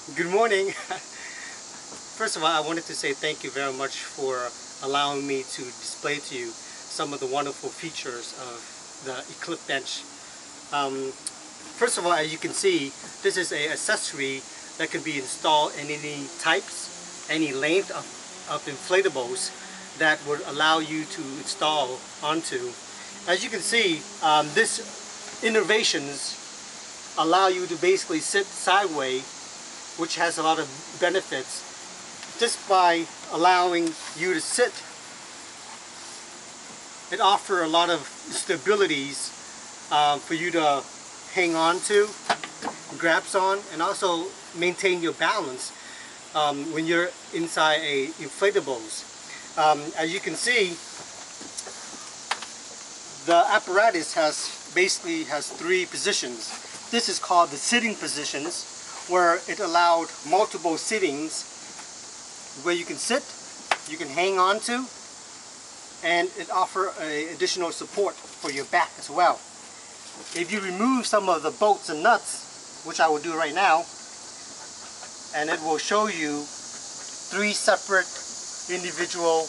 Good morning. First of all, I wanted to say thank you very much for allowing me to display to you some of the wonderful features of the EclipBench. First of all, as you can see, this is an accessory that can be installed in any types, any length of inflatables that would allow you to install onto. As you can see, this innovations allow you to basically sit sideways, which has a lot of benefits. Just by allowing you to sit, it offers a lot of stabilities for you to hang on to, grasp on, and also maintain your balance when you're inside a inflatables. As you can see, the apparatus basically has three positions. This is called the sitting positions, where it allowed multiple sittings where you can sit, you can hang on to, and it offers additional support for your back as well. If you remove some of the bolts and nuts, which I will do right now, and it will show you three separate individual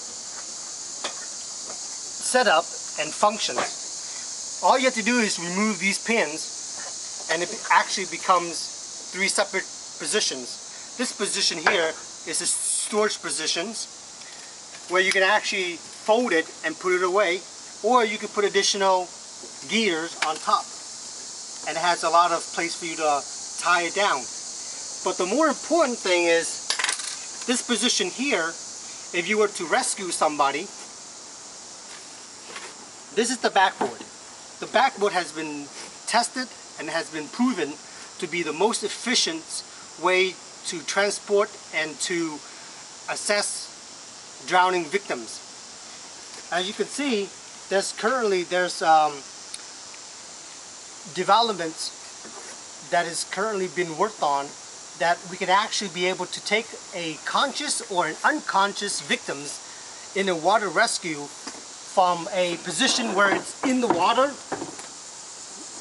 setup and functions. All you have to do is remove these pins and it actually becomes three separate positions. This position here is the storage positions where you can actually fold it and put it away, or you can put additional gears on top and it has a lot of place for you to tie it down. But the more important thing is this position here. If you were to rescue somebody, this is the backboard. The backboard has been tested and has been proven to be the most efficient way to transport and to assess drowning victims. As you can see, there's developments that is currently being worked on that we can actually be able to take a conscious or an unconscious victims in a water rescue from a position where it's in the water,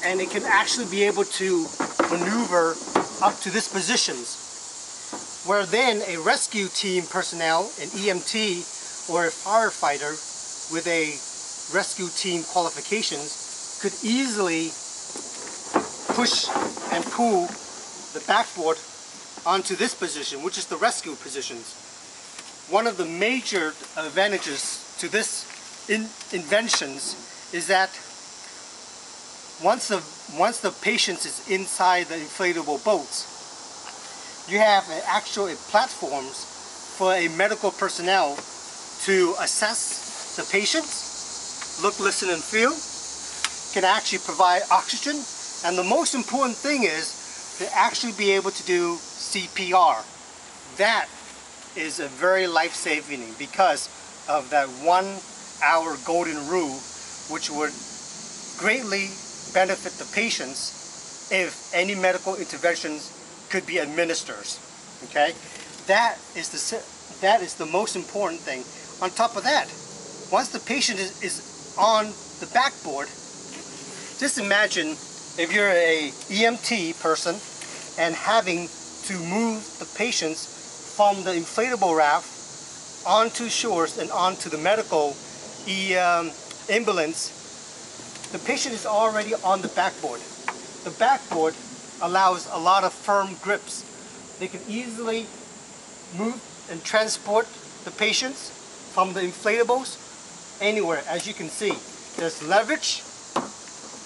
and it can actually be able to maneuver up to these positions, where then a rescue team personnel, an EMT or a firefighter with a rescue team qualifications could easily push and pull the backboard onto this position, which is the rescue positions. One of the major advantages to this inventions is that once the patient is inside the inflatable boats, you have actual platforms for a medical personnel to assess the patients, look, listen, and feel, can actually provide oxygen, and the most important thing is to actually be able to do CPR. That is a very life-saving because of that 1 hour golden rule, which would greatly benefit the patients if any medical interventions could be administered. Okay, that is the most important thing. On top of that, once the patient is on the backboard, just imagine if you're a EMT person and having to move the patients from the inflatable raft onto shores and onto the medical ambulance. The patient is already on the backboard. The backboard allows a lot of firm grips. They can easily move and transport the patients from the inflatables anywhere. As you can see, there's leverage,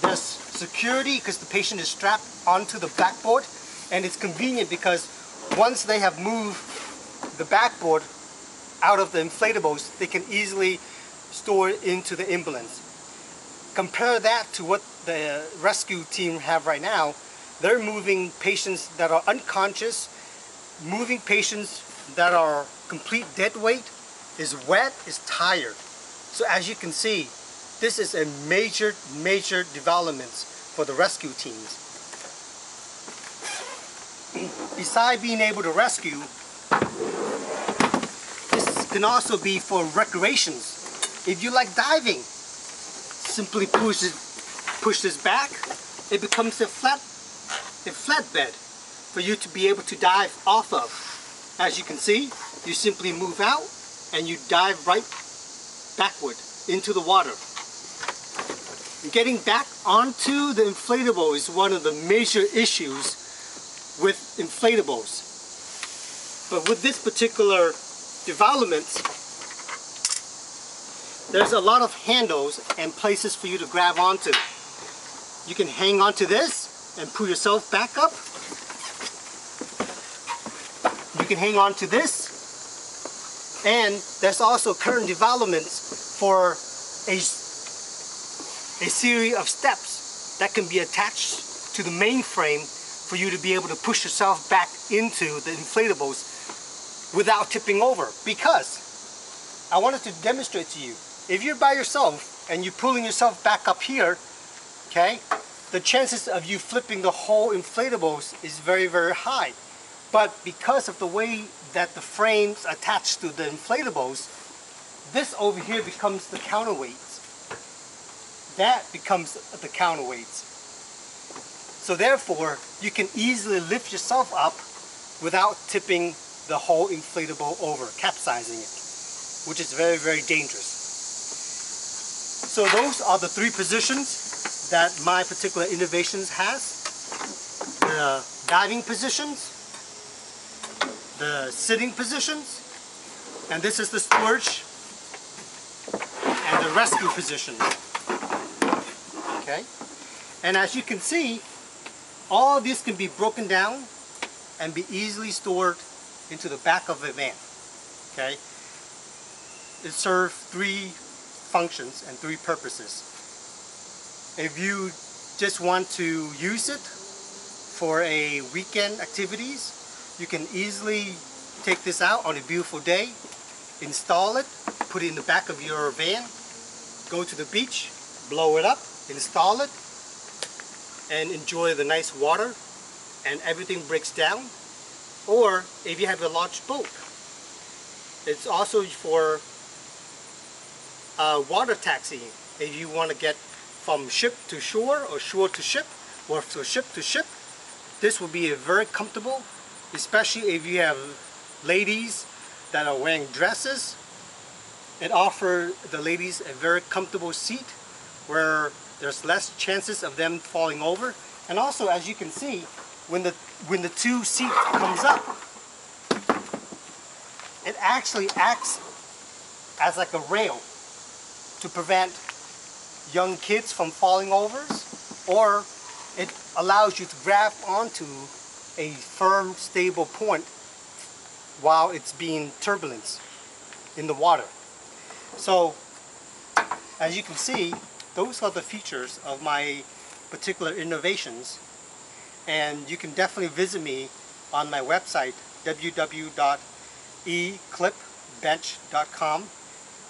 there's security because the patient is strapped onto the backboard, and it's convenient because once they have moved the backboard out of the inflatables, they can easily store it into the ambulance. Compare that to what the rescue team have right now. They're moving patients that are unconscious, moving patients that are complete dead weight, is wet, is tired. So as you can see, this is a major developments for the rescue teams. Besides being able to rescue, this can also be for recreations. If you like diving, simply push this back, it becomes a flat bed. for you to be able to dive off of. As you can see, you simply move out and you dive right backward into the water. Getting back onto the inflatable is one of the major issues with inflatables. But with this particular development, there's a lot of handles and places for you to grab onto. You can hang onto this and pull yourself back up. You can hang on to this. And there's also current developments for a series of steps that can be attached to the main frame for you to be able to push yourself back into the inflatables without tipping over. Because I wanted to demonstrate to you, if you're by yourself and you're pulling yourself back up here, okay, the chances of you flipping the whole inflatables is very, very high. But because of the way that the frames attach to the inflatables, this over here becomes the counterweight. That becomes the counterweights. So therefore, you can easily lift yourself up without tipping the whole inflatable over, capsizing it, which is very, very dangerous. So those are the three positions that my particular innovations has. The diving positions, the sitting positions, and this is the storage and the rescue position. Okay, and as you can see, all this can be broken down and be easily stored into the back of a van. Okay, it serves three functions and three purposes. If you just want to use it for a weekend activities, you can easily take this out on a beautiful day, install it, put it in the back of your van, go to the beach, blow it up, install it, and enjoy the nice water and everything breaks down. Or if you have a large boat, it's also for water taxiing. If you want to get from ship to shore or shore to ship or from ship to ship, this will be a very comfortable, especially if you have ladies that are wearing dresses. It offers the ladies a very comfortable seat where there's less chances of them falling over. And also, as you can see, when the two seat comes up, it actually acts as like a rail to prevent young kids from falling over, or it allows you to grab onto a firm, stable point while it's being turbulence in the water. So, as you can see, those are the features of my particular innovations, and you can definitely visit me on my website www.EclipBench.com,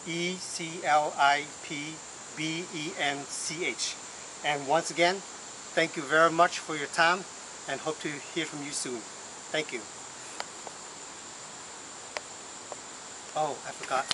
EclipBench. And once again, thank you very much for your time and hope to hear from you soon. Thank you. Oh, I forgot.